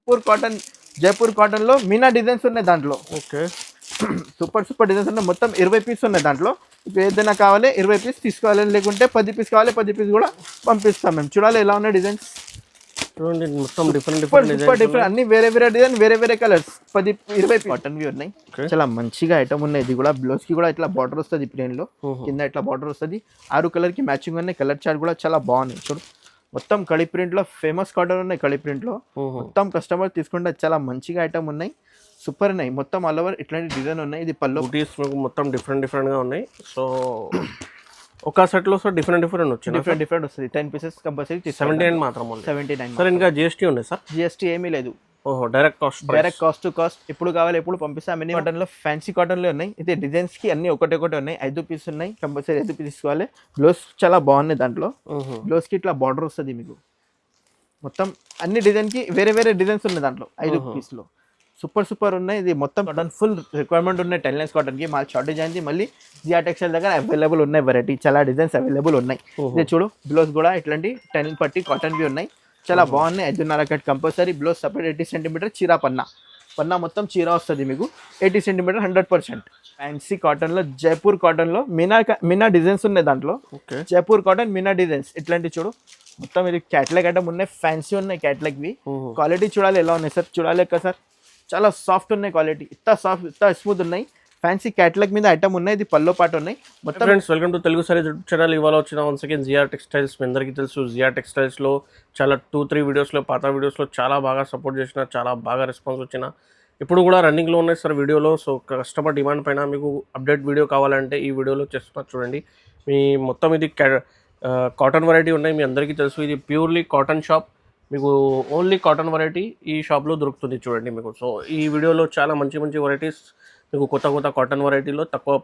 Jaipur cotton లో Meena designs ఉన్నాయి దాంట్లో. ఓకే, సూపర్ డిజైన్స్ ఉన్నాయి. మొత్తం 20 పీస్ ఉన్నాయి దాంట్లో. ఇప్పుడు ఏదైనా కావాలి 20 పీస్ తీసుకోవాలి, లేకుంటే 10 పీస్ కావాలి 10 పీస్ కూడా పంపిస్తాం మేము. చూడాలి ఎలా ఉన్నాయి డిజైన్స్. చూడండి మొత్తం డిఫరెంట్ అన్ని వేరే డిజైన్, వేరే కలర్స్. 20 కాటన్ వి ఉన్నాయి. చాలా మంచిగా ఐటమ్ ఉన్నాయి. ఇది కూడా బ్లౌజ్ కి కూడా ఇట్లా బార్డర్ వస్తుంది ప్లేన్ లో, కింద ఇట్లా బార్డర్ వస్తుంది. 6 కలర్ కి మ్యాచింగ్ ఉన్నాయి. కలర్ చార్ట్ కూడా చాలా బాగున్నాయి. చూడు మొత్తం కడి ప్రింట్ లో ఫేమస్ కాటన్ ఉన్నాయి. కడి ప్రింట్ లో మొత్తం కస్టమర్ తీసుకుంటే చాలా మంచిగా ఐటమ్ ఉన్నాయి. సూపర్ ఉన్నాయి. మొత్తం ఆల్ ఓవర్ ఇట్లాంటి డిజైన్ ఉన్నాయి. ఇది పళ్ళు మొత్తం డిఫరెంట్ గా ఉన్నాయి. సో ఒక సెట్ లో సో డిఫరెంట్ వచ్చింది. డిఫరెంట్ వస్తుంది. 10 పీసెస్ కంపల్సరీ 79 మాత్రం. 79 సార్ ఇంకా జిఎస్టీ ఉంది సార్? జిఎస్టీ ఏమీ లేదు. ఓహో, డైరెక్ట్ కాస్ట్ టు కాస్ట్. ఎప్పుడు కావాలి ఎప్పుడు పంపిస్తాం. మినీ కాటన్ లో ఫ్యాన్సీ కాటన్ లో ఉన్నాయి. ఇది డిజైన్స్ కి అన్ని ఒకటి ఉన్నాయి. 5 పీస్ ఉన్నాయి. కంపల్సరీ 5 పీస్ తీసుకోవాలి. బ్లౌజ్ చాలా బాగున్నాయి. దాంట్లో బ్లౌజ్ కి ఇట్లా బార్డర్ వస్తుంది మీకు. మొత్తం అన్ని డిజైన్ కి వేరే డిజైన్స్ ఉన్నాయి దాంట్లో. 5 పీస్ లో సూపర్ ఉన్నాయి. ఇది మొత్తం కాటన్ ఫుల్ రిక్వైర్మెంట్ ఉన్నాయి. 10 లైన్స్ కాటన్ కి మాల్ షార్టేజ్ అయింది. మళ్ళీ జిఆర్ టెక్స్టైల్ దగ్గర అవైలబుల్ ఉన్నాయి. వెరైటీ చాలా డిజైన్స్ అవైలబుల్ ఉన్నాయి. ఇది చూడు బ్లౌజ్ కూడా ఇట్లాంటి 10 పట్టి కాటన్ వి ఉన్నాయి. చాలా బాగున్నాయి. 5.5 cut compulsory. Blouse separate 80 centimetre చీర పన్నా మొత్తం చీర వస్తుంది మీకు. 80 సెంటీమీటర్ 100%. ఫ్యాన్సీ కాటన్ లో జైపూర్ కాటన్ లో మీనా డిజైన్స్ ఉన్నాయి దాంట్లో. జైపూర్ కాటన్ మీనా డిజైన్స్ ఇట్లాంటి చూడు. మొత్తం ఇది క్యాటలాగ్ ఐటమ్ ఉన్నాయి. ఫ్యాన్సీ ఉన్నాయి క్యాటలాగ్ వి. క్వాలిటీ చూడాలి ఎలా ఉన్నాయి సార్. చూడాలి కదా సార్. చాలా సాఫ్ట్ ఉన్నాయి. క్వాలిటీ ఇంత సాఫ్ట్ ఇంత స్మూత్ ఉన్నాయి. ఫ్యాన్సీ క్యాటలాగ్ మీద ఐటమ్ ఉన్నాయి. ఇది పల్లో పాటు ఉన్నాయి. మొత్తం friends welcome to Telugu sorry channel. ఇవాళ వచ్చిన వన్స్ అగైన్ జిఆర్ టెక్స్టైల్స్. మీ అందరికీ తెలుసు జిఆర్ టెక్స్టైల్స్ లో చాలా 2-3 వీడియోస్లో పాత వీడియోస్లో చాలా బాగా సపోర్ట్ చేసిన, చాలా బాగా రెస్పాన్స్ వచ్చిన, ఇప్పుడు కూడా రన్నింగ్లో ఉన్నాయి సార్ వీడియోలో. సో కస్టమర్ డిమాండ్ పైన మీకు అప్డేట్ వీడియో కావాలంటే ఈ వీడియోలో చేస్తున్నారు చూడండి. మీ మొత్తం ఇది కాటన్ వెరైటీ ఉన్నాయి. మీ అందరికీ తెలుసు ఇది ప్యూర్లీ కాటన్ షాప్. మీకు ఓన్లీ కాటన్ వెరైటీ ఈ షాప్లో దొరుకుతుంది చూడండి మీకు. సో ఈ వీడియోలో చాలా మంచి వెరైటీస్ మీకు కొత్త కాటన్ వెరైటీలో తక్కువ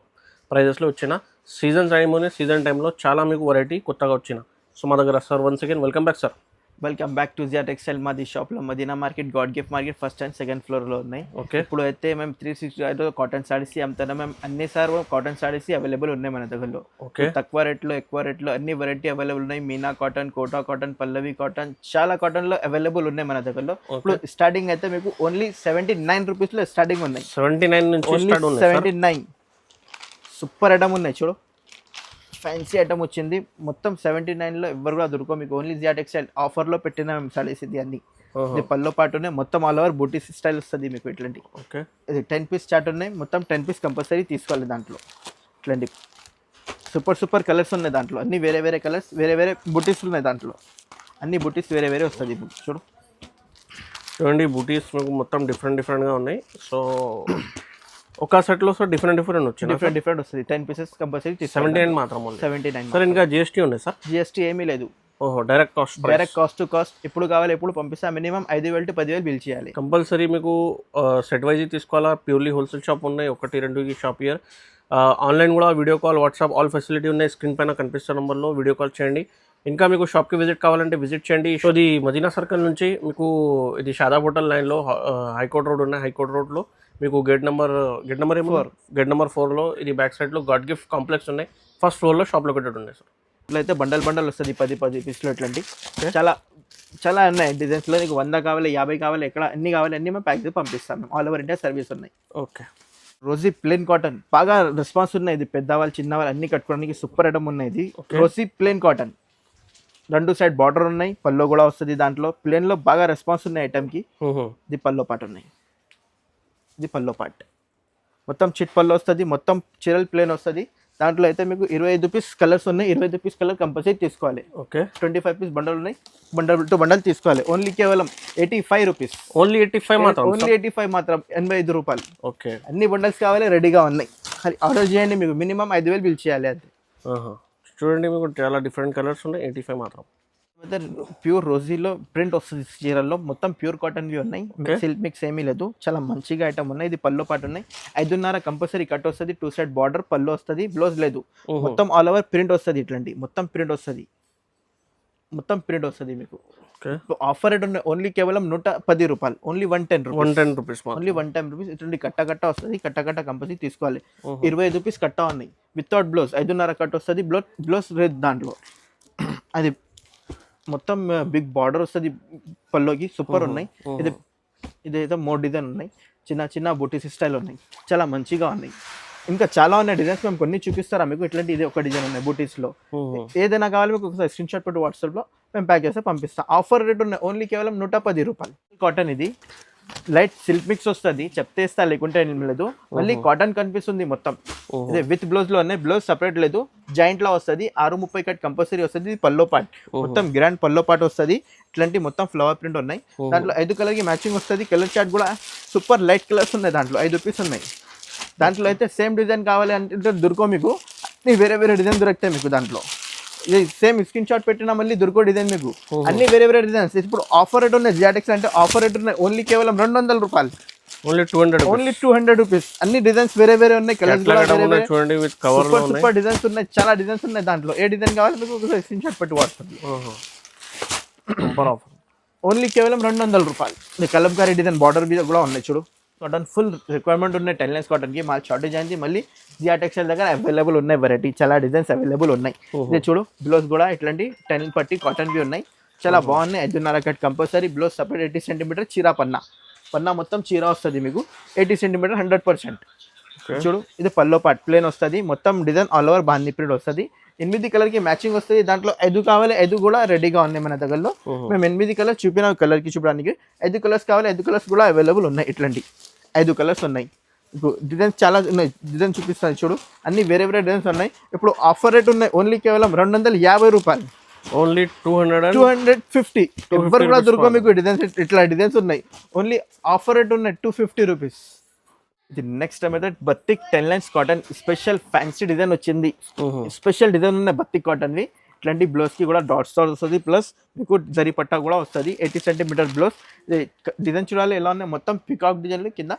ప్రైజెస్లో వచ్చిన సీజన్ టైంలో చాలా మీకు వెరైటీ కొత్తగా వచ్చిన. సో మా దగ్గర sir once again welcome back sir. Welcome back to GR textile. మాది షాప్లో Madina market, God gift market first and second ఫ్లోర్లో ఉన్నాయి. ఓకే, ఇప్పుడు అయితే మేము 365 కాటన్ సారీస్ అమ్ముతున్నాం. మేము అన్ని కాటన్ సారీస్ అవైలబుల్ ఉన్నాయి మన దగ్గరలో. ఓకే, తక్కువ రేట్లో ఎక్కువ రేట్లో అన్ని వెరైటీ అవైలబుల్ ఉన్నాయి. మీనా కాటన్, కోటా కాటన్, పల్లవి కాటన్, చాలా కాటన్లో అవైలబుల్ ఉన్నాయి మన దగ్గరలో. ఇప్పుడు స్టార్టింగ్ అయితే మీకు ఓన్లీ 79 రూపీస్లో స్టార్టింగ్ ఉన్నాయి. 79 నుంచి 79. సూపర్ ఐటమ్ ఉన్నాయి చూడు. ఫ్యాన్సీ ఐటమ్ వచ్చింది. మొత్తం 79లో ఎవరు కూడా దొరకవు మీకు. ఓన్లీ జిఆర్ టెక్స్టైల్ ఆఫర్లో పెట్టిన మేము సారీస్ ఇది అన్ని. ఇది పల్లో పాటు ఉన్నాయి. మొత్తం ఆల్ ఓవర్ బూటీస్ స్టైల్ వస్తుంది మీకు ఇట్లాంటి. ఓకే, ఇది 10 పీస్ చార్ట్ ఉన్నాయి. మొత్తం 10 పీస్ కంపల్సరీ తీసుకోవాలి దాంట్లో. ఇట్లాంటి సూపర్ కలర్స్ ఉన్నాయి దాంట్లో. అన్ని వేరే కలర్స్, వేరే బూటీస్ ఉన్నాయి దాంట్లో. అన్ని బూటీస్ వేరే వస్తుంది చూడు. చూడండి బూటీస్ మీకు మొత్తం డిఫరెంట్గా ఉన్నాయి. సో ఒక సెట్ లో సో డిఫరెంట్ వచ్చింది. డిఫరెంట్ వస్తుంది. 10 పీసెస్ కంపల్సరీ 79 మాత్రం. 79. సార్ ఇంకా జిఎస్టీ ఉంది సార్? జిఎస్టీ ఏమీ లేదు. ఓహో, డైరెక్ట్ కాస్ట్ టు కాస్ట్. ఎప్పుడు కావాలి ఎప్పుడు పంపిస్తా. మినిమం 5,000 to 10,000 బిల్ చేయాలి కంపల్సరీ. మీకు సెట్ వైజ్ తీసుకోవాలా? ప్యూర్లీ హోల్సేల్ షాప్ ఉన్నాయి. 1-2 షాప్ ఇయర్. ఆన్లైన్ కూడా video call, WhatsApp all facility ఉన్నాయి. స్క్రీన్ పైన కనిపిస్తున్న నెంబర్లో వీడియో కాల్ చేయండి. ఇంకా మీకు షాప్కి విజిట్ కావాలంటే విజిట్ చేయండి. సో ఇది మదీనా సర్కిల్ నుంచి మీకు ఇది షాదా హోటల్ లైన్లో హైకోర్ట్ రోడ్ ఉన్నాయి. హైకోర్ట్ రోడ్లో మీకు గేట్ నెంబర్ 4లో ఇది బ్యాక్ సైడ్లో గాడ్ గిఫ్ట్ కాంప్లెక్స్ ఉన్నాయి. ఫస్ట్ ఫ్లోర్లో షాప్ లొకేటెడ్ ఉన్నాయి సార్. ఇట్లయితే బండల్ వస్తుంది. 10 పీస్లో ఇట్లాంటి చాలా ఉన్నాయి డిజైన్స్లో. నీకు 100 కావాలి, 50 కావాలి, ఎక్కడ అన్ని కావాలి అన్ని మేము ప్యాక్ చేసి పంపిస్తాం. మేము ఆల్ ఓవర్ ఇండియా సర్వీస్ ఉన్నాయి. ఓకే, రోజీ ప్లెయిన్ కాటన్ బాగా రెస్పాన్స్ ఉన్నాయి. ఇది పెద్దవాళ్ళు చిన్నవాళ్ళు అన్ని కట్టుకోవడానికి సూపర్ ఐటమ్ ఉన్నాయి. ఇది Rosy plain cotton. 2 side border ఉన్నాయి. పల్లో కూడా వస్తుంది దాంట్లో. ప్లెయిన్లో బాగా రెస్పాన్స్ ఉన్నాయి ఐటమ్కి. ఇది పల్లో పాటు ఉన్నాయి. ఇది పల్లో పార్ట్. మొత్తం చిట్ పల్లో వస్తుంది. మొత్తం చీరల్ ప్లేన్ వస్తుంది. దాంట్లో అయితే మీకు 25 పీస్ కలర్స్ ఉన్నాయి. 25 పీస్ కలర్ కంపల్సరీ తీసుకోవాలి. ఓకే, 25 పీస్ బండల్ ఉన్నాయి. బండల్ తీసుకోవాలి. ఓన్లీ కేవలం 85 రూపీస్. ఓన్లీ 85 మాత్రం. ఓన్లీ 85 మాత్రం. 85 రూపాయలు. ఓకే, అన్ని బండల్స్ కావాలి, రెడీగా ఉన్నాయి. అది ఆర్డర్ చేయండి. మీకు మినిమం 5,000 బిల్ చేయాలి అంతే. చూడండి మీకు చాలా డిఫరెంట్ కలర్స్ ఉన్నాయి. 85 మాత్రం. ప్యూర్ రోజీలో ప్రింట్ వస్తుంది చీరల్లో. మొత్తం ప్యూర్ కాటన్ వి ఉన్నాయి. సిల్క్ మిక్స్ ఏమీ లేదు. చాలా మంచిగా ఐటమ్ ఉన్నాయి. ఇది పల్లో పాటు ఉన్నాయి. 5.5 కంపల్సరీ కట్ వస్తుంది. 2 సైడ్ బార్డర్ పల్లో వస్తుంది. బ్లౌజ్ లేదు. మొత్తం ఆల్ ఓవర్ ప్రింట్ వస్తుంది. ఇట్లాంటి మొత్తం ప్రింట్ వస్తుంది మీకు. ఆఫర్ రేట్ ఉన్నాయి. ఓన్లీ కేవలం 110 రూపాయలు. Only 110 rupees. Only 110 rupees. ఇటువంటి కట్ట వస్తుంది. కట్ట కంపల్సరీ తీసుకోవాలి. 25 రూపీస్ కట్ట ఉన్నాయి. వితౌట్ బ్లౌజ్ 5.5 కట్ వస్తుంది. బ్లౌజ్ లేదు దాంట్లో. అది మొత్తం బిగ్ బార్డర్ వస్తుంది పల్లోకి. సూపర్ ఉన్నాయి. ఇది ఇదైతే 3 డిజైన్ ఉన్నాయి, చిన్న చిన్న బుటీస్ స్టైల్ ఉన్నాయి, చాలా మంచిగా ఉన్నాయి. ఇంకా చాలా ఉన్నాయి డిజైన్స్, మేము కొన్ని చూపిస్తారా మీకు. ఇట్లాంటి ఇది ఒక డిజైన్ ఉన్నాయి బూటీస్లో. ఏదైనా కావాలి మీకు ఒకసారి స్క్రీన్ షాట్ పెట్టి వాట్సాప్లో మేము ప్యాక్ చేస్తే పంపిస్తాం. ఆఫర్ రేట్ ఉన్నాయి ఓన్లీ కేవలం 110 రూపాయలు. కాటన్ ఇది లైట్ సిల్క్ మిక్స్ వస్తుంది, చెప్తే ఇస్తా లేకుంటే ఏం లేదు. మళ్ళీ కాటన్ కనిపిస్తుంది మొత్తం. ఇదే విత్ బ్లౌజ్ లో ఉన్నాయి, బ్లౌజ్ సపరేట్ లేదు, జాయింట్ లా వస్తుంది. 630 కట్ కంపల్సరీ వస్తుంది. ఇది పల్లో పార్ట్, మొత్తం గ్రాండ్ పల్లో పార్ట్ వస్తుంది. ఇట్లాంటి మొత్తం ఫ్లవర్ ప్రింట్ ఉన్నాయి. దాంట్లో 5 కలర్ కి మ్యాచింగ్ వస్తుంది. కలర్ చార్ట్ కూడా సూపర్ లైట్ కలర్స్ ఉన్నాయి. దాంట్లో 5 పీస్ ఉన్నాయి. దాంట్లో అయితే సేమ్ డిజైన్ కావాలి అంటే దొరకో మీకు, వేరే వేరే డిజైన్ దొరుకుతాయి మీకు. దాంట్లో ఇది సేమ్ స్క్రీన్ షాట్ పెట్టినా మళ్ళీ దొరకో డిజైన్ మీకు. అన్ని వేరే వేరే డిజైన్స్. ఇప్పుడు ఆఫర్ రేట్ ఉన్నాయి జియాటెక్స్ అంటే, ఆఫర్ రేట్ ఉన్నాయి ఓన్లీ కేవలం 200 రూపాయలు. Only 200 rupees. అన్ని డిజైన్స్ వేరే వేరే ఉన్నాయి, కలర్స్ కూడా వేరే వేరే. చూడండి విత్ కవర్ లో ఉన్నాయి, సూపర్ డిజైన్స్ ఉన్నాయి, చాలా డిజైన్స్ ఉన్నాయి. దాంట్లో ఏ డిజైన్ కావాలి మీకు ఒకసారి స్క్రీన్ షాట్ పెట్టి వాట్సాప్. సూపర్ ఆఫర్ ఓన్లీ కేవలం 200 రూపాయలు. ఇది కలంకారీ డిజైన్ బార్డర్ మీద కూడా ఉన్నాయి చూడు. కాటన్ ఫుల్ రిక్వైర్మెంట్ ఉన్నాయి 10 లైన్స్ కాటన్కి. మాల్ షార్టేజ్ అయింది. మళ్ళీ జియా టెక్స్టైల్ దగ్గర అవైలబుల్ ఉన్నాయి వెరైటీ, చాలా డిజైన్స్ అవైలబుల్ ఉన్నాయి. ఇది చూడు బ్లౌజ్ కూడా ఇట్లాంటి 10 పట్టి కాటన్వి ఉన్నాయి, చాలా బాగున్నాయి. 5.5 cut compulsory. Blouse separate 80 centimetre చీరా పన్నా మొత్తం చీర వస్తుంది మీకు 80 సెంటీమీటర్ 100%. చూడు ఇది పల్లో పార్ట్ ప్లేన్ వస్తుంది, మొత్తం డిజైన్ ఆల్ ఓవర్ బాందీ ప్రింట్ వస్తుంది. 8 కలర్కి మ్యాచింగ్ వస్తుంది. దాంట్లో 5 కావాలి, 5 కూడా రెడీగా ఉన్నాయి మన దగ్గరలో. మేము 8 కలర్స్ చూపిన కలర్కి చూపడానికి. 5 కలర్స్ కావాలి, 5 కలర్స్ కూడా అవైలబుల్ ఉన్నాయి. ఇట్లాంటి 5 కలర్స్ ఉన్నాయి. ఇప్పుడు డిజైన్స్ చాలా ఉన్నాయి, డిజైన్ చూపిస్తాను చూడు. అన్ని వేరే వేరే డిజైన్స్ ఉన్నాయి. ఇప్పుడు ఆఫర్ రేట్ ఉన్నాయి ఓన్లీ కేవలం 250 రూపాయలు. ఓన్లీ 250. ఎవరు కూడా దొరకవు మీకు డిజైన్స్. ఇట్లా డిజైన్స్ ఉన్నాయి. ఓన్లీ ఆఫర్ రేట్ ఉన్నాయి 250 రూపీస్. ఇది నెక్స్ట్ టైం అయితే బత్తిక్ 10 lines cotton special fancy design వచ్చింది. స్పెషల్ డిజైన్ ఉన్నాయి బత్తిక్ కాటన్వి. ఇట్లాంటి బ్లౌజ్కి కూడా డాట్స్ వస్తుంది, ప్లస్ మీకు జరీ పట్టా కూడా వస్తుంది. 80 సెంటీమీటర్ బ్లౌజ్. డిజైన్ చూడాలి ఎలా ఉన్నాయి, మొత్తం పికాక్ డిజైన్లు కింద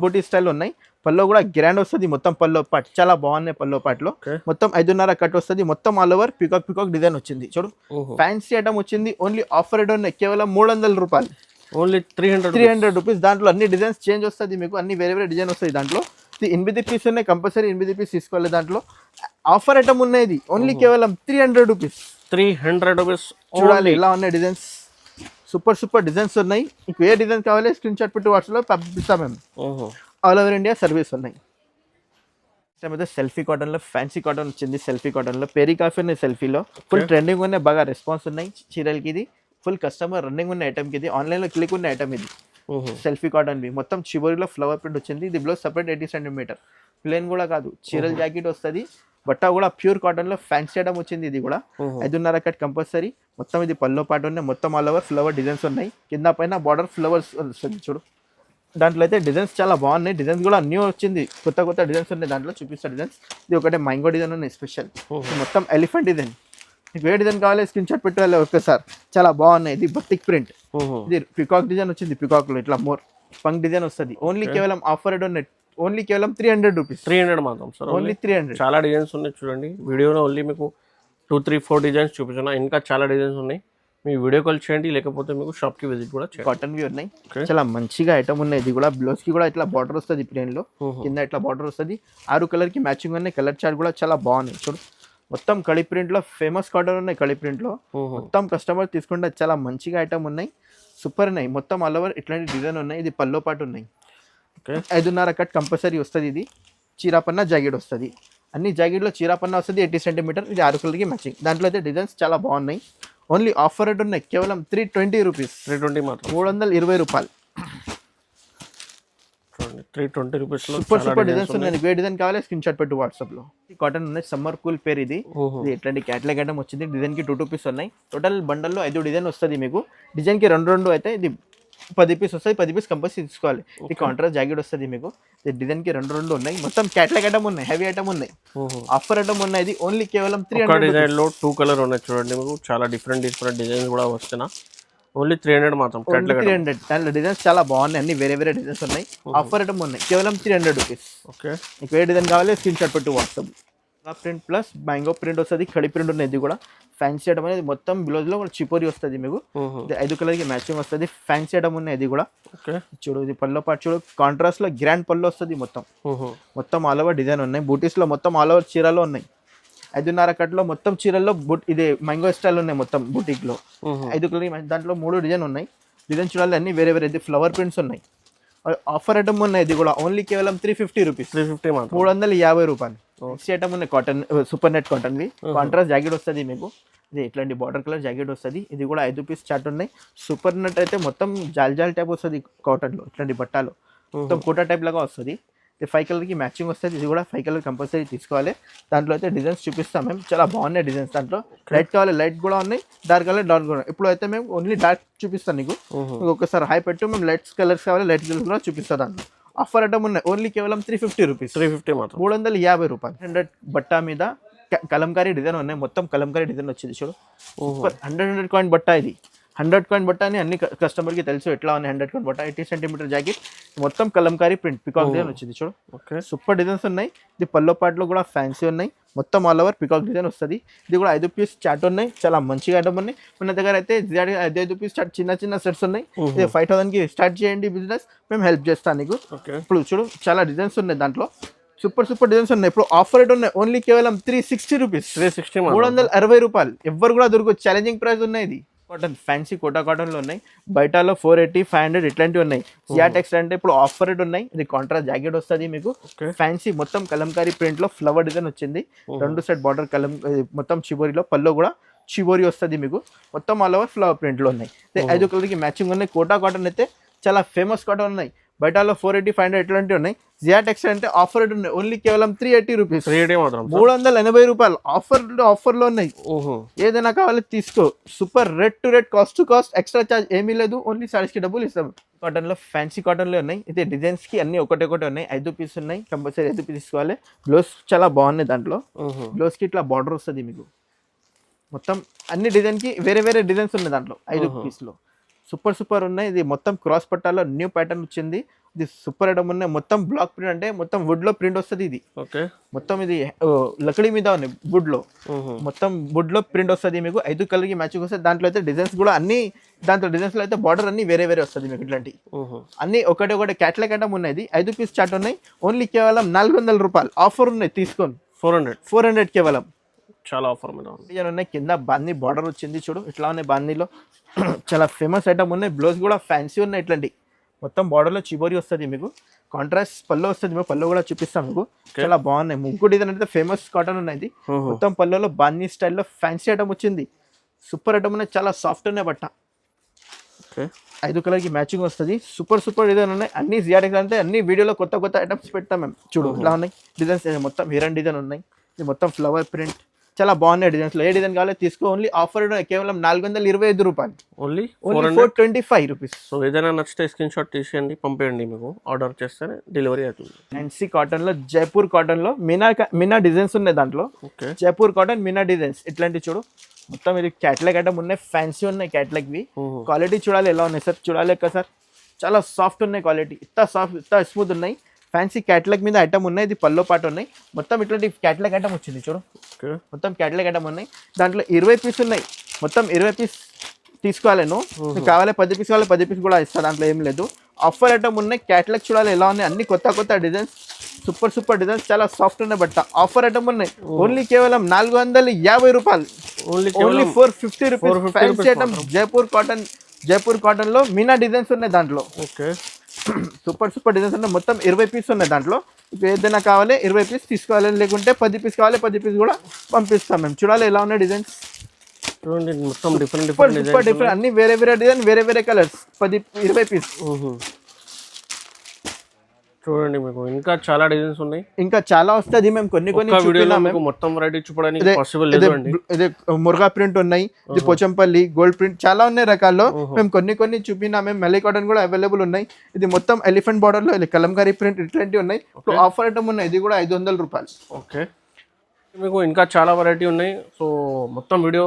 బూటీ స్టైల్ ఉన్నాయి. పల్లో కూడా గ్రాండ్ వస్తుంది, మొత్తం పల్లో పార్ట్ చాలా బాగున్నాయి. పల్లో పార్ట్లో మొత్తం 5.5 కట్ వస్తుంది, మొత్తం ఆల్ ఓవర్ పికాక్ డిజైన్ వచ్చింది చూడు. ఫ్యాన్సీ ఐటమ్ వచ్చింది. ఓన్లీ ఆఫర్ రేట్ ఉన్నాయి కేవలం 300 రూపాయలు. Only 300 rupees. దాంట్లో అన్ని డిజైన్స్ చేంజ్ వస్తుంది మీకు, అన్ని వేరే వేరే డిజైన్ వస్తాయి. దాంట్లో 8 పీస్ ఉన్నాయి, కంపల్సరీ 8 పీస్ తీసుకోవాలి. దాంట్లో ఆఫర్ ఐటమ్ ఉన్నాయి ఓన్లీ కేవలం 300 రూపీస్. 300 రూపీస్. చూడాలి ఎలా ఉన్నాయి డిజైన్స్, సూపర్ డిజైన్స్ ఉన్నాయి. మీకు ఏ డిజైన్ కావాలి స్క్రీన్ షాట్ పెట్టి వాట్సాప్లో పంపిస్తాం మేము. ఆల్ ఓవర్ ఇండియా సర్వీస్ ఉన్నాయి. అయితే సెల్ఫీ కాటన్లో ఫ్యాన్సీ కాటన్ వచ్చింది. సెల్ఫీ కాటన్లో పెరీ కాఫీ ఉన్నాయి. సెల్ఫీలో ఫుల్ ట్రెండింగ్ ఉన్నాయి, బాగా రెస్పాన్స్ ఉన్నాయి. చీరలకి ఇది ఫుల్ కస్టమర్ రన్నింగ్ ఉన్న ఐటమ్కి, ఇది ఆన్లైన్లో క్లిక్ ఉన్న ఐటమ్. ఇది సెల్ఫీ కాటన్వి మొత్తం చివరిలో ఫ్లవర్ ప్రింట్ వచ్చింది. ఇది బ్లౌజ్ సపరేట్ 80 సెంటీమీటర్. ప్లేన్ కూడా కాదు, చీరల జాకెట్ వస్తుంది. బట్ట కూడా ప్యూర్ కాటన్లో ఫ్యాన్సీ ఐటమ్ వచ్చింది. ఇది కూడా 5.5 కట్ కంపల్సరీ. మొత్తం ఇది పల్లో పాటు ఉన్నాయి, మొత్తం ఆల్ ఓవర్ ఫ్లవర్ డిజైన్స్ ఉన్నాయి. కింద పైన బార్డర్ ఫ్లవర్స్ వస్తుంది చూడు. దాంట్లో అయితే డిజైన్స్ చాలా బాగున్నాయి. డిజైన్స్ కూడా న్యూ వచ్చింది, కొత్త డిజైన్స్ ఉన్నాయి. దాంట్లో చూపిస్తా డిజైన్స్. ఇది ఒకటే మ్యాంగో డిజైన్ ఉన్నాయి స్పెషల్. మొత్తం ఎలిఫెంట్ డిజైన్. మీకు ఏ డిజైన్ కావాలి స్క్రీన్ షాట్ పెట్టాలి ఒక్కసారి. చాలా బాగున్నాయి. ఇది బతిక్ ప్రింట్. ఇది పికాక్ డిజైన్ వచ్చింది. పికాక్లో ఇట్లా మోర్ పంక్ డిజైన్ వస్తుంది. ఓన్లీ కేవలం ఆఫర్ రేట్ ఉన్నాయి ఓన్లీ కేవలం 300 రూపీస్. 300 మాత్రం సార్, ఓన్లీ 300. చాలా డిజైన్స్ ఉన్నాయి చూడండి. వీడియోలో ఓన్లీ మీకు 2-3-4 డిజైన్స్ చూపించున్నా, ఇంకా చాలా డిజైన్స్ ఉన్నాయి. మీ వీడియో కాల్ చేయండి, లేకపోతే మీకు షాప్కి విజిట్ కూడా చేయండి. కాటన్వి ఉన్నాయి, చాలా మంచిగా ఐటమ్ ఉన్నాయి. ఇది కూడా బ్లౌజ్కి కూడా ఇట్లా బార్డర్ వస్తుంది ప్లేన్లో, కింద ఇట్లా బార్డర్ వస్తుంది. 6 కలర్కి మ్యాచింగ్ ఉన్నాయి. కలర్ చార్ట్ కూడా చాలా బాగున్నాయి చూడు. మొత్తం కడి ప్రింట్లో ఫేమస్ కాటన్ ఉన్నాయి. కడి ప్రింట్లో మొత్తం కస్టమర్ తీసుకుంటే చాలా మంచిగా ఐటమ్ ఉన్నాయి. సూపర్ ఉన్నాయి. మొత్తం ఆల్ ఓవర్ ఇట్లాంటి డిజైన్ ఉన్నాయి. ఇది పల్లో పాటు ఉన్నాయి. 5.5 కట్ కంపల్సరీ వస్తుంది. ఇది చీరాపన్నా జాకెట్ వస్తుంది. అన్ని జాకెట్లో చీరాపన్నా వస్తుంది 80 సెంటీమీటర్. ఇది 6 కలర్కి మ్యాచింగ్. దాంట్లో అయితే డిజైన్స్ చాలా బాగున్నాయి. ఓన్లీ ఆఫర్ రేట్ ఉన్నాయి కేవలం 320 రూపీస్. 320 మాత్రం, 320 రూపాయలు. 320 రూపీస్. సూపర్ డిజైన్స్ ఉన్నాయి. ఏ డిజైన్ కావాలి స్క్రీన్ షాట్ పెట్టు వాట్సాప్లో. కాటన్ ఉన్నాయి. సమ్మర్ కూల్ పేరు ఇది. ఇట్లాంటి క్యాట్లాగ్ ఐటమ్ వచ్చింది. డిజైన్కి 2 పీస్ ఉన్నాయి. టోటల్ బండల్లో 5 డిజైన్ వస్తుంది మీకు. డిజైన్కి 2 అయితే ఇది 10 పీస్ వస్తాయి. 10 పీస్ కంపల్సరీ తీసుకోవాలి. ఈ కాంట్రాస్ట్ జాకెట్ వస్తుంది మీకు. డిజైన్కి 2 ఉన్నాయి. మొత్తం క్యాట్లాగ్ ఐటమ్ ఉన్నాయి, హెవీ ఐటమ్ ఉన్నాయి, ఆఫర్ ఐటమ్ ఉన్నాయి. ఇది ఓన్లీ కేవలం 300. డిజైన్లో 2 కలర్ ఉన్నాయి చూడండి మీకు. చాలా డిఫరెంట్ డిజైన్స్ కూడా వస్తున్నా. ఓన్లీ 300 మాత్రం. 300. దాంట్లో డిజైన్స్ చాలా బాగున్నాయి. అన్ని వేరే వేరే డిజైన్స్ ఉన్నాయి. ఆఫర్ ఐటమ్ ఉన్నాయి కేవలం 300 రూపీస్. ఓకే, మీకు ఏ డిజైన్ కావాలి స్క్రీన్ షాట్ పెట్టు WhatsApp. Print plus mango print వస్తుంది. కడి ప్రింట్ ఉన్నాయి. ఇది కూడా ఫ్యాన్సీ ఐటమ్ అనేది. మొత్తం బ్లౌజ్లో కూడా చిపోరి వస్తుంది మీకు. 5 కలర్కి మ్యాచింగ్ వస్తుంది. ఫ్యాన్సీ ఐటమ్ ఉన్నాయి. ఇది కూడా చూడు. ఇది పల్లో పాటు చూడు. కాంట్రాస్ట్లో గ్రాండ్ పళ్ళు వస్తుంది. మొత్తం ఆల్ ఓవర్ డిజైన్ ఉన్నాయి. బూటీస్లో మొత్తం ఆల్ ఓవర్ చీరలో ఉన్నాయి. 5.5 కట్లో మొత్తం చీరల్లో ఇది మ్యాంగో స్టైల్ ఉన్నాయి మొత్తం బూటిక్లో. 5 కలర్ దాంట్లో 3 డిజైన్ ఉన్నాయి. డిజైన్ చూడాలి అన్ని వేరే వేరే ఫ్లవర్ ప్రింట్స్ ఉన్నాయి. ఆఫర్ ఐటమ్ ఉన్నాయి, ఇది కూడా ఓన్లీ కేవలం 350 రూపీస్, 350 మాత్రం, 350 రూపాయలు. నెక్స్ట్ ఐటమ్ ఉన్నాయి కాటన్, సూపర్ నెట్ కాటన్వి, కాంట్రాస్ట్ జాకెట్ వస్తుంది మీకు. ఇది ఇట్లాంటి బార్డర్ కలర్ జాకెట్ వస్తుంది, ఇది కూడా 5 పీస్ చార్ట్ ఉన్నాయి. సూపర్ నెట్ అయితే మొత్తం జాల్ జాల్ టైప్ వస్తుంది కాటన్లో, ఇట్లాంటి బట్టాలు మొత్తం కోటా టైప్ లాగా వస్తుంది. ఇది 5 కలర్కి మ్యాచింగ్ వస్తుంది, ఇది కూడా 5 కలర్ కంపల్సరీ తీసుకోవాలి. దాంట్లో అయితే డిజైన్స్ చూపిస్తాం మేము, చాలా బాగున్నాయి డిజైన్స్. దాంట్లో లైట్ కావాలి లైట్ కూడా ఉన్నాయి, డార్క్ కలర్ డార్క్ కూడా. ఇప్పుడు అయితే మేము ఓన్లీ డార్క్ చూపిస్తాను నీకు, ఒకసారి హై పెట్టు, మేము లైట్స్ కలర్స్ కావాలి లైట్ కలర్స్ కూడా చూపిస్తాం. దాంట్లో ఆఫర్ ఐటమ్ ఉన్నాయి ఓన్లీ కేవలం 350 రూపీస్, 350 మాత్రం, 350 రూపాయలు. 100 బట్టా మీద కలంకారీ డిజైన్ ఉన్నాయి, మొత్తం కలంకారీ డిజైన్ వచ్చింది చూడు. సూపర్ 100 కాయిన్ బట్టా, ఇది 100 కాయిన్ బట్ట అని అన్ని కస్టమర్కి తెలుసు ఎట్లా ఉంది. 100 కాయిన్ బట్ట 80 సెంటీమీటర్ జాకెట్, మొత్తం కలంకారీ ప్రింట్ పికాక్ డిజైన్ వచ్చింది చూడు. ఓకే, సూపర్ డిజైన్స్ ఉన్నాయి. ఇది పల్లో పాటలో కూడా ఫ్యాన్సీ ఉన్నాయి, మొత్తం ఆల్ ఓవర్ పికాక్ డిజైన్ వస్తుంది. ఇది కూడా 5 పీస్ చాట్ ఉన్నాయి, చాలా మంచిగా ఐటమ్ ఉన్నాయి. మన దగ్గర అయితే 5 పీస్ చాట్ చిన్న చిన్న సెట్స్ ఉన్నాయి. ఇది 5000కి స్టార్ట్ చేయండి బిజినెస్, మేము హెల్ప్ చేస్తాను నీకు. ఇప్పుడు చూడు చాలా డిజైన్స్ ఉన్నాయి దాంట్లో, సూపర్ సూపర్ డిజైన్స్ ఉన్నాయి. ఇప్పుడు ఆఫర్ రేట్ ఉన్నాయి ఓన్లీ కేవలం 360 రూపీస్, 360 రూపాయలు. ఎవరు కూడా దొరకదు, ఛాలెంజింగ్ ప్రైస్ ఉన్నాయి. ఇది కాటన్ ఫ్యాన్సీ కోటా కాటన్లో ఉన్నాయి, బయటలో 480 500 ఇట్లాంటివి ఉన్నాయి. సియాటెక్స్ అంటే ఇప్పుడు ఆఫర్ రేట్ ఉన్నాయి. ఇది కాంట్రాస్ట్ జాకెట్ వస్తుంది మీకు, ఫ్యాన్సీ మొత్తం కలంకారీ ప్రింట్ లో ఫ్లవర్ డిజైన్ వచ్చింది. 2 సైడ్ బార్డర్ మొత్తం చిబోరిలో, పల్లో కూడా చిబోరి వస్తుంది మీకు, మొత్తం ఆల్ ఓవర్ ఫ్లవర్ ప్రింట్ లో ఉన్నాయి. 5 కలర్కి మ్యాచింగ్ ఉన్నాయి. కోటా కాటన్ అయితే చాలా ఫేమస్ కాటన్ ఉన్నాయి, బయటలో 480 500 ఇట్లాంటివి ఉన్నాయి. జియాటెక్స్ అంటే ఆఫర్ రేట్ ఉన్నాయి ఓన్లీ కేవలం 380 రూపీస్, 380 రూపాయలు ఆఫర్లో ఉన్నాయి. ఏదైనా కావాలి తీసుకో. Super rate to rate, cost to cost, extra charge ఏమీ లేదు, ఓన్లీ సారీస్కి డబ్బులు ఇస్తాం. కాటన్లో ఫ్యాన్సీ కాటన్లో ఉన్నాయి, ఇది డిజైన్స్కి అన్ని ఒకటి ఉన్నాయి. 5 పీస్ ఉన్నాయి, కంపల్సరీ 5 పీస్ తీసుకోవాలి. బ్లౌజ్ చాలా బాగున్నాయి, దాంట్లో బ్లౌజ్కి ఇట్లా బార్డర్ వస్తుంది మీకు. మొత్తం అన్ని డిజైన్కి వేరే వేరే డిజైన్స్ ఉన్నాయి దాంట్లో 5 పీస్లో. సూపర్ సూపర్ ఉన్నాయి. ఇది మొత్తం క్రాస్ పట్టాలో న్యూ ప్యాటర్న్ వచ్చింది. ఇది సూపర్ ఐటమ్ ఉన్నాయి. మొత్తం బ్లాక్ ప్రింట్ అంటే మొత్తం వుడ్ లో ప్రింట్ వస్తుంది. ఇది మొత్తం ఇది లకడీ మీద ఉంది, వుడ్ లో మొత్తం వుడ్ లో ప్రింట్ వస్తుంది మీకు. 5 కలర్కి మ్యాచింగ్ వస్తుంది. దాంట్లో అయితే డిజైన్స్ కూడా అన్ని, దాంట్లో డిజైన్స్ లో అయితే బార్డర్ అన్ని వేరే వేరే వస్తుంది మీకు. ఇట్లాంటి అన్ని ఒకటి క్యాట్లాగ్ ఐటమ్ ఉన్నాయి. 5 పీస్ చాట్ ఉన్నాయి ఓన్లీ కేవలం 400 రూపాయలు. ఆఫర్ ఉన్నాయి, తీసుకోండి. 400 కేవలం. చాలా ఆఫర్ ఉన్నాయి. కింద బాందీ బార్డర్ వచ్చింది చూడు, ఇట్లా ఉన్నాయి బాందీలో. చాలా ఫేమస్ ఐటమ్ ఉన్నాయి. బ్లౌజ్ కూడా ఫ్యాన్సీ ఉన్నాయి. ఇట్లాంటి మొత్తం బార్డర్లో చిబోరి వస్తుంది మీకు, కాంట్రాస్ట్ పల్లో వస్తుంది. మేము పల్లో కూడా చూపిస్తాం మీకు, చాలా బాగున్నాయి. ముగ్గు డిజైన్ అయితే ఫేమస్ కాటన్ ఉన్నాయి. మొత్తం పల్లోలో బాందీ స్టైల్లో ఫ్యాన్సీ ఐటమ్ వచ్చింది. సూపర్ ఐటమ్ ఉన్నాయి, చాలా సాఫ్ట్ ఉన్నాయి బట్ట. 5 కలర్కి మ్యాచింగ్ వస్తుంది. సూపర్ సూపర్ డిజైన్ ఉన్నాయి. అన్ని జియాటెక్స్ అంటే అన్ని వీడియోలో కొత్త ఐటమ్స్ పెడతాం మేము. చూడు ఇట్లా ఉన్నాయి డిజైన్స్, మొత్తం హిరన్ డిజైన్ ఉన్నాయి. ఇది మొత్తం ఫ్లవర్ ప్రింట్, చాలా బాగున్నాయి డిజైన్స్. ఏ డిజైన్ కావాలో తీసుకో. ఓన్లీ ఆఫర్ కేవలం 425 రూపాయలు, ఓన్లీ 425 రూపీస్. సో ఏదైనా నచ్చితే స్క్రీన్ షాట్ తీసేయండి, పంపేయండి, మీకు ఆర్డర్ చేస్తేనే డెలివరీ అవుతుంది. ఫ్యాన్సీ కాటన్ లో, జైపూర్ కాటన్ లో మీనా డిజైన్స్ ఉన్నాయి దాంట్లో. జైపూర్ కాటన్ మీనా డిజైన్స్ ఇట్లాంటి చూడు. మొత్తం ఇది క్యాట్లాగ్ ఐటమ్ ఉన్నాయి, ఫ్యాన్సీ ఉన్నాయి క్యాట్లాగ్ వి. క్వాలిటీ చూడాలి ఎలా ఉన్నాయి సార్, చూడాలి కదా సార్. చాలా సాఫ్ట్ ఉన్నాయి క్వాలిటీ, ఇంత సాఫ్ట్ ఇంత స్మూత్ ఉన్నాయి. ఫ్యాన్సీ క్యాట్లాగ్ మీద ఐటమ్ ఉన్నాయి. ఇది పల్లో పాటు ఉన్నాయి. మొత్తం ఇట్లాంటి క్యాట్లాగ్ ఐటమ్ వచ్చింది చూడు, మొత్తం క్యాట్లాగ్ ఐటమ్ ఉన్నాయి. దాంట్లో 20 పీస్ ఉన్నాయి. మొత్తం 20 పీస్ తీసుకోవాలి. నువ్వు కావాలి 10 పీస్ కావాలి 10 పీస్ కూడా ఇస్తా, దాంట్లో ఏం లేదు. ఆఫర్ ఐటమ్ ఉన్నాయి. క్యాట్లాగ్ చూడాలి ఎలా ఉన్నాయి, అన్ని కొత్త డిజైన్స్, సూపర్ సూపర్ డిజైన్స్, చాలా సాఫ్ట్ ఉన్నాయి బట్ట. ఆఫర్ ఐటమ్ ఉన్నాయి ఓన్లీ కేవలం 450 రూపాయలు, only 450 rupees. Fancy item Jaipur cotton లో మీనా డిజైన్స్ ఉన్నాయి దాంట్లో. సూపర్ డిజైన్స్ ఉన్నాయి. మొత్తం 20 పీస్ ఉన్నాయి దాంట్లో. ఇప్పుడు ఏదైనా కావాలి 20 పీస్ తీసుకోవాలి, లేకుంటే 10 పీస్ కావాలి 10 పీస్ కూడా పంపిస్తాం మేము. చూడాలి ఎలా ఉన్నాయి డిజైన్స్, మొత్తం డిఫరెంట్ అన్ని వేరే వేరే డిజైన్, వేరే వేరే కలర్స్. 20 పీస్ చూడండి. మీకు ఇంకా చాలా డిజైన్స్ ఉన్నాయి, ఇంకా చాలా వస్తుంది. మేము కొన్ని మొత్తం వెరైటీ చూపడానికి పాసిబుల్ లేదు. ఇది మురుగా ప్రింట్ ఉన్నాయి, ఇది పోచంపల్లి గోల్డ్ ప్రింట్, చాలా ఉన్నాయి రకాల్లో. మేము కొన్ని చూపినా. మేము మెల్లీ కాటన్ కూడా అవైలబుల్ ఉన్నాయి. ఇది మొత్తం ఎలిఫెంట్ బార్డర్ లో కలంకారీ ప్రింట్ ఇట్లాంటివి ఉన్నాయి. ఇప్పుడు ఆఫర్ ఐటమ్ ఉన్నాయి. ఇది కూడా 500 రూపాయలు. ఓకే, మీకు ఇంకా చాలా వెరైటీ ఉన్నాయి. సో మొత్తం వీడియో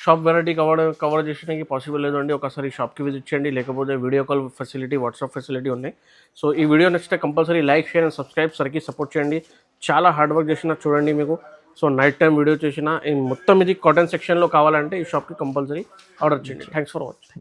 షాప్ వెరైటీ కవర్ చేయడానికి పాసిబుల్ లేదండి. ఒకసారి షాప్కి విజిట్ చేయండి, లేకపోతే video call facility, WhatsApp facility ఉన్నాయి. సో ఈ వీడియో నచ్చితే compulsory like, share and subscribe సరికి సపోర్ట్ చేయండి. చాలా హార్డ్ వర్క్ చేసిన చూడండి మీకు. సో నైట్ టైం వీడియో చేసిన మొత్తం ఇది కాటన్ సెక్షన్లో కావాలంటే ఈ షాప్కి కంపల్సరీ ఆర్డర్ చేయండి. Thanks for watching.